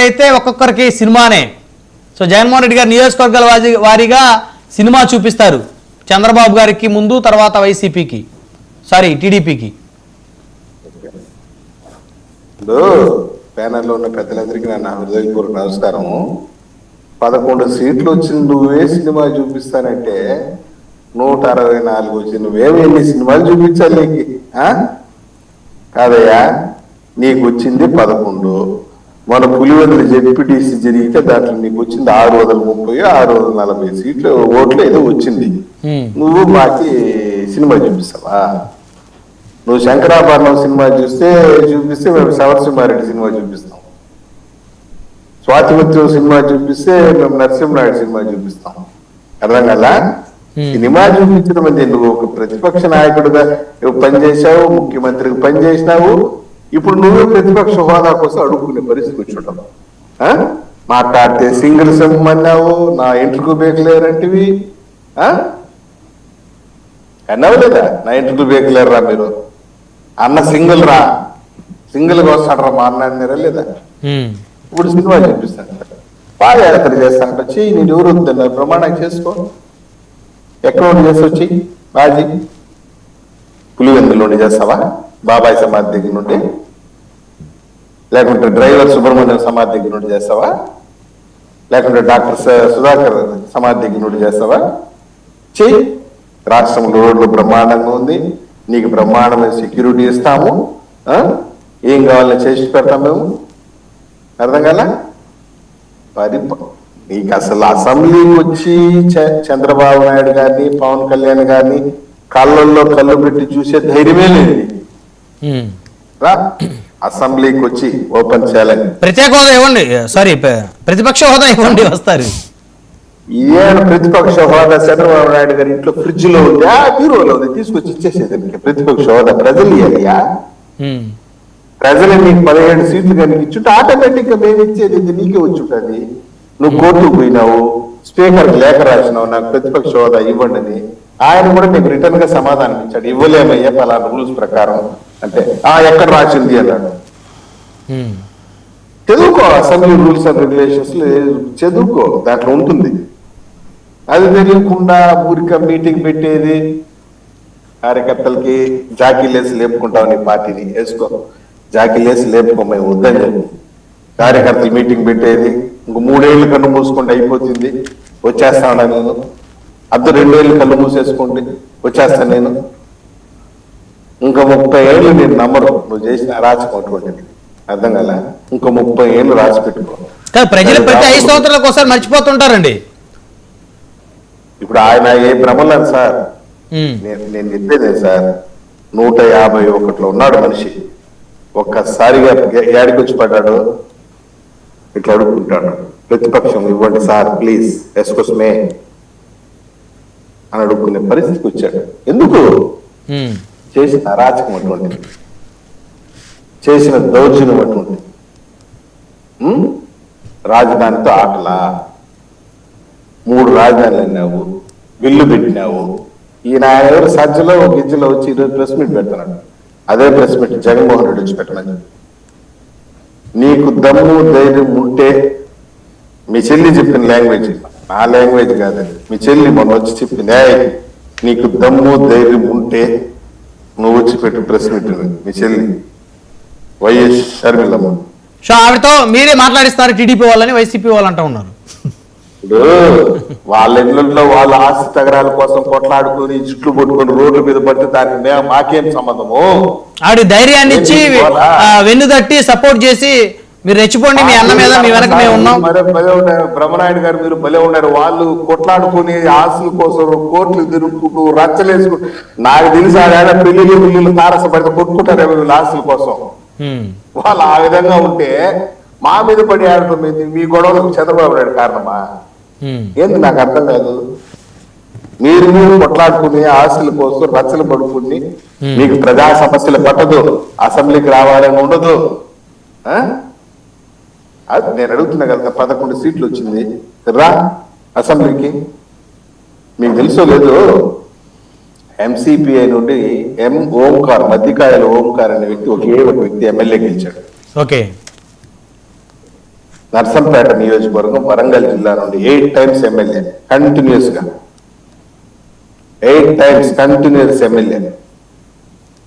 అయితే ఒక్కొక్కరికి సినిమానే. సో జగన్మోహన్ రెడ్డి గారు నియోజకవర్గాల వారీగా సినిమా చూపిస్తారు. చంద్రబాబు గారికి ముందు, తర్వాత వైసీపీకి, సారీ టీడీపీకి. ప్యానల్లో ఉన్న పెద్దలందరికీ నా హృదయపూర్వక నమస్కారం. 11 సీట్లు వచ్చి నువ్వే సినిమా చూపిస్తానంటే 164 వచ్చి నువ్వేమి ఎన్ని సినిమాలు చూపించాలి నీకు? కాదయ్యా, నీకు వచ్చింది 11. మన పులివెందులు జెడ్పీటీసీ జరిగితే దాంట్లో నీకు వచ్చింది 630, 640 సీట్లు ఓట్లు ఏదో వచ్చింది. నువ్వు మాకి సినిమా చూపిస్తావా? నువ్వు శంకరాభరణం సినిమా చూపిస్తే మేము సవర్సింహారెడ్డి సినిమా చూపిస్తాం. స్వాతిమిత్రం సినిమా చూపిస్తే మేము నరసింహనాయుడు సినిమా చూపిస్తాం. అర్థం కదా? సినిమా చూపించడం అంటే నువ్వు ఒక ప్రతిపక్ష నాయకుడుగా పనిచేసావు, ముఖ్యమంత్రికి పనిచేసినావు. ఇప్పుడు నువ్వే ప్రతిపక్ష హోదా కోసం అడుక్కునే పరిస్థితి వచ్చుంటావు. మాట్లాడితే సింగిల్ సింహం అన్నావు, నా ఇంటర్కు బేకలేరంటివి అన్నావు లేదా? నా ఇంటర్కు బేకలేరురా మీరు అన్న సింగిల్ రా, సింగిల్ గా వస్తాడరా మా అన్న అన్నారా లేదా? ఇప్పుడు సినిమా చూపిస్తాను, పాదయాత్ర చేస్తానంట. చెయ్యి, నేను ఎవరు వద్దన్నారు, ప్రమాణం చేసుకో. ఎక్కడ నుండి చేసి వచ్చి బాజీ పులివెందుల నుండి చేస్తావా? బాబాయ్ సమాధి దగ్గర నుండి, లేకుంటే డ్రైవర్ సుబ్రహ్మణ్యం సమాధి దగ్గర నుండి చేస్తావా? లేకుంటే డాక్టర్ సుధాకర్ సమాధి దగ్గర నుండి చేస్తావా? చెయ్యి. రాష్ట్రంలో రోడ్లు బ్రహ్మాండంగా ఉంది, నీకు బ్రహ్మాండమైన సెక్యూరిటీ ఇస్తాము, ఏం కావాలని చేసి పెడతాం మేము. అర్థం కాల? నీకు అసలు అసెంబ్లీకి వచ్చి చంద్రబాబు నాయుడు గారిని, పవన్ కళ్యాణ్ గారిని కళ్ళల్లో కళ్ళు పెట్టి చూసే ధైర్యమే లేదు. రా, అసెంబ్లీకి వచ్చి ఓపెన్ ఛాలెంజ్. ప్రత్యేక హోదా ఇవ్వండి, సారీ ప్రతిపక్ష హోదా ఇవ్వండి, వస్తారు. ఏడు ప్రతిపక్ష హోదా చంద్రబాబు నాయుడు గారి ఇంట్లో ఫ్రిడ్జ్ లో ఉంది, బీరోలో ఉంది, తీసుకొచ్చి ఇచ్చేసేదానికి ప్రతిపక్ష హోదా ప్రజలు ఇయ్యాలియా? ప్రజలు నీకు 17 సీట్లు కనుక ఇచ్చుంటే ఆటోమేటిక్ గా మేము ఇచ్చేది నీకే వచ్చి ఉంటుంది. నువ్వు కోర్టుకు పోయినావు, స్పీకర్ లేఖ రాసినావు, నాకు ప్రతిపక్ష హోదా ఇవ్వండి అని. ఆయన కూడా నీకు రిటర్న్ గా సమాధానం ఇచ్చాడు, ఇవ్వలేమయ్యా పలానా రూల్స్ ప్రకారం అంటే. ఎక్కడ రాసింది అన్నాడు. చదువుకో, అసెంబ్లీ రూల్స్ అండ్ రెగ్యులేషన్స్ చదువుకో, దాంట్లో ఉంటుంది. అది తెలియకుండా ఊరిక మీటింగ్ పెట్టేది, కార్యకర్తలకి జాకీలేసి లేపుకుంటావు. నీ పార్టీని వేసుకో, జాకీలేసి లేపుకోమని వద్దని చెప్పి కార్యకర్తలు మీటింగ్ పెట్టేది. ఇంకో 3 ఏళ్ళు కన్ను మూసుకుంటే అయిపోతుంది, వచ్చేస్తా ఉన్నా నేను. 2 ఏళ్ళు కళ్ళు మూసేసుకోండి, వచ్చేస్తాను నేను. ఇంకా 30 ఏళ్ళు నేను నమ్మరు నువ్వు చేసిన అరాచకం అటువంటిది. అర్థం కదా? ఇంకో 30 ఏళ్ళు రాసి పెట్టుకో. ప్రజలు ప్రతి 5 సంవత్సరాలకు ఒకసారి మర్చిపోతుంటారండి. ఇప్పుడు ఆయన ఏ భ్రమలేదు సార్, నేను చెప్పేదే సార్. 151లో ఉన్నాడు మనిషి, ఒక్కసారిగా ఏడికి వచ్చి పడ్డాడు, ఇట్లా అడుగుకుంటాడు, ప్రతిపక్షం ఇవ్వండి సార్ ప్లీజ్, ఎస్కోస్మే అని అడుక్కునే పరిస్థితికి వచ్చాడు. ఎందుకు? చేసిన అరాచకం అటువంటిది, చేసిన దౌర్జన్యం అటువంటిది. రాజధానితో ఆటలా, 3 రాజధానులు అన్నావు, బిల్లు పెట్టినావు. ఈయన ఎవరు సజ్జలో గిజ్జలో వచ్చి ఈరోజు ప్రెస్ మీట్ పెడుతున్నాడు. అదే ప్రెస్ మీట్ జగన్మోహన్ రెడ్డి వచ్చి పెట్టమని. నీకు దమ్ము ధైర్యం ఉంటే, మీ చెల్లి చెప్పిన లాంగ్వేజ్, నా లాంగ్వేజ్ కాదండి, మీ చెల్లి మొన్న వచ్చి చెప్పింది, నీకు దమ్ము ధైర్యం ఉంటే నువ్వు వచ్చి పెట్టు ప్రెస్ మీట్. మీ చెల్లి వైఎస్ షర్మిలమ్మ. సో ఆవిడతో మీరే మాట్లాడిస్తారు టీడీపీ వాళ్ళని, వైసీపీ వాళ్ళు అంటూ ఉన్నారు. ఇప్పుడు వాళ్ళ ఇళ్లలో వాళ్ళ ఆస్తి తగరాల కోసం కొట్లాడుకుని జుట్లు పట్టుకొని రోడ్ల మీద పడితే దానికి మాకేం సంబంధము? ఆవిడ ధైర్యాన్ని ఇచ్చి వెన్ను తట్టి సపోర్ట్ చేసి మీరు రెచ్చిపోండి, మీ అన్న మీద మీ వెనక మేము ఉన్నాం. బ్రహ్మనాయుడు గారు మీరు భలే ఉన్నారు. వాళ్ళు కొట్లాడుకుని ఆస్తుల కోసం కోర్టులు తిరుగుకుంటూ రచ్చలేసుకుంటూ, నాకు తెలిసి ఆడ పెళ్లిళ్ళు తారసపడితే కొట్టుకుంటారు వీళ్ళు ఆస్తుల కోసం. వాళ్ళు ఆ విధంగా ఉంటే మా మీద పడి ఆడుతుంది. మీ గొడవలకు చంద్రబాబు నాయుడు కారణమా? ఏంది నాకు అర్థం కాదు. మీరు కొట్లాడుకుని ఆస్తుల కోసం రచ్చలు పడుకుని, మీకు ప్రజా సమస్యలు పట్టదు, అసెంబ్లీకి రావాలని ఉండదు. అది నేను అడుగుతున్నా కదా, 11 సీట్లు వచ్చింది రా అసెంబ్లీకి. మీకు తెలుసో లేదు, ఎంసీపీఐ నుండి ఓంకార్, మధ్యకాయల ఓంకార్ అనే వ్యక్తి, ఒకే ఒక వ్యక్తి ఎమ్మెల్యే గెలిచాడు. ఓకే, నర్సంపేట నియోజకవర్గం వరంగల్ జిల్లా నుండి 8 times ఎమ్మెల్యే కంటిన్యూస్ గా 8 times కంటిన్యూస్ ఎమ్మెల్యే.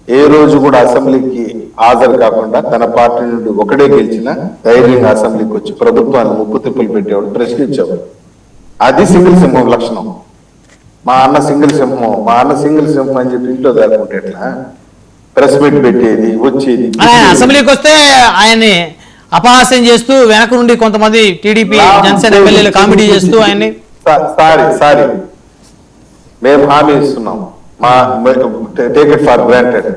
ఏ రోజు కూడా అసెంబ్లీకి హాజరు కాకుండా తన పార్టీ నుండి ఒకటే గెలిచిన ధైర్యంగా అసెంబ్లీకి వచ్చి ప్రభుత్వాన్ని ముప్పు తిప్పులు పెట్టేవాడు, ప్రశ్నించేవాడు. అది సింగిల్ సింహం లక్షణం. మా అన్న సింగిల్ సింహం అని చెప్పి ఇంట్లో దాక్కుంటే ఎట్లా? ప్రెస్ మీట్ పెట్టేది, వచ్చేది. అసెంబ్లీకి వస్తే ఆయన్ని అపహాస్యం చేస్తూ వెనక నుండి కొంతమంది టీడీపీ జనసేన ఎమ్మెల్యేలు కామెడీ చేస్తూ ఆయన్ని సారీ మేము హామీ ఇస్తున్నాం, మా టేక్ ఇట్ ఫర్ గ్రాంటెడ్.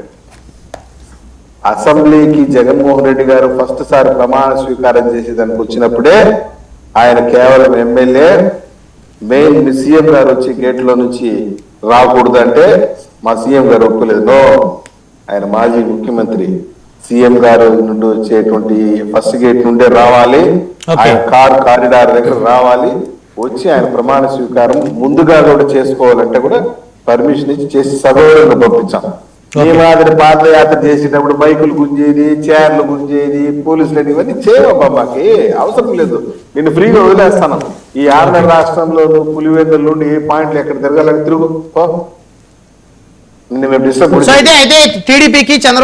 అసెంబ్లీకి జగన్మోహన్ రెడ్డి గారు ఫస్ట్ సారి ప్రమాణ స్వీకారం చేసేదానికి వచ్చినప్పుడే ఆయన కేవలం ఎమ్మెల్యే, మెయిన్ సీఎం గారు వచ్చి గేట్ లో నుంచి రాకూడదు అంటే మా సీఎం గారు ఒప్పుకోలేదు. నో, ఆయన మాజీ ముఖ్యమంత్రి, సీఎం గారు నుండి వచ్చేటువంటి ఫస్ట్ గేట్ నుండే రావాలి, ఆయన కారిడార్ దగ్గర రావాలి, వచ్చి ఆయన ప్రమాణ స్వీకారం ముందుగా కూడా చేసుకోవాలంటే కూడా పర్మిషన్ ఇచ్చి చేసి సగౌరవంగా పంపించాం. ఈ మాదిరి పాదయాత్ర చేసేటప్పుడు బైకులు గుంజేది, చైర్లు గుంజేది, పోలీసులు ఇవన్నీ చేయవబ్బా, మాకి అవసరం లేదు, నేను ఫ్రీగా వదిలేస్తాను. ఈ ఆంధ్ర రాష్ట్రంలో పులివెందుల నుండి ఏ పాయింట్లు ఎక్కడ తిరగాలని తిరుగు. అయితే టీడీపీకి చంద్ర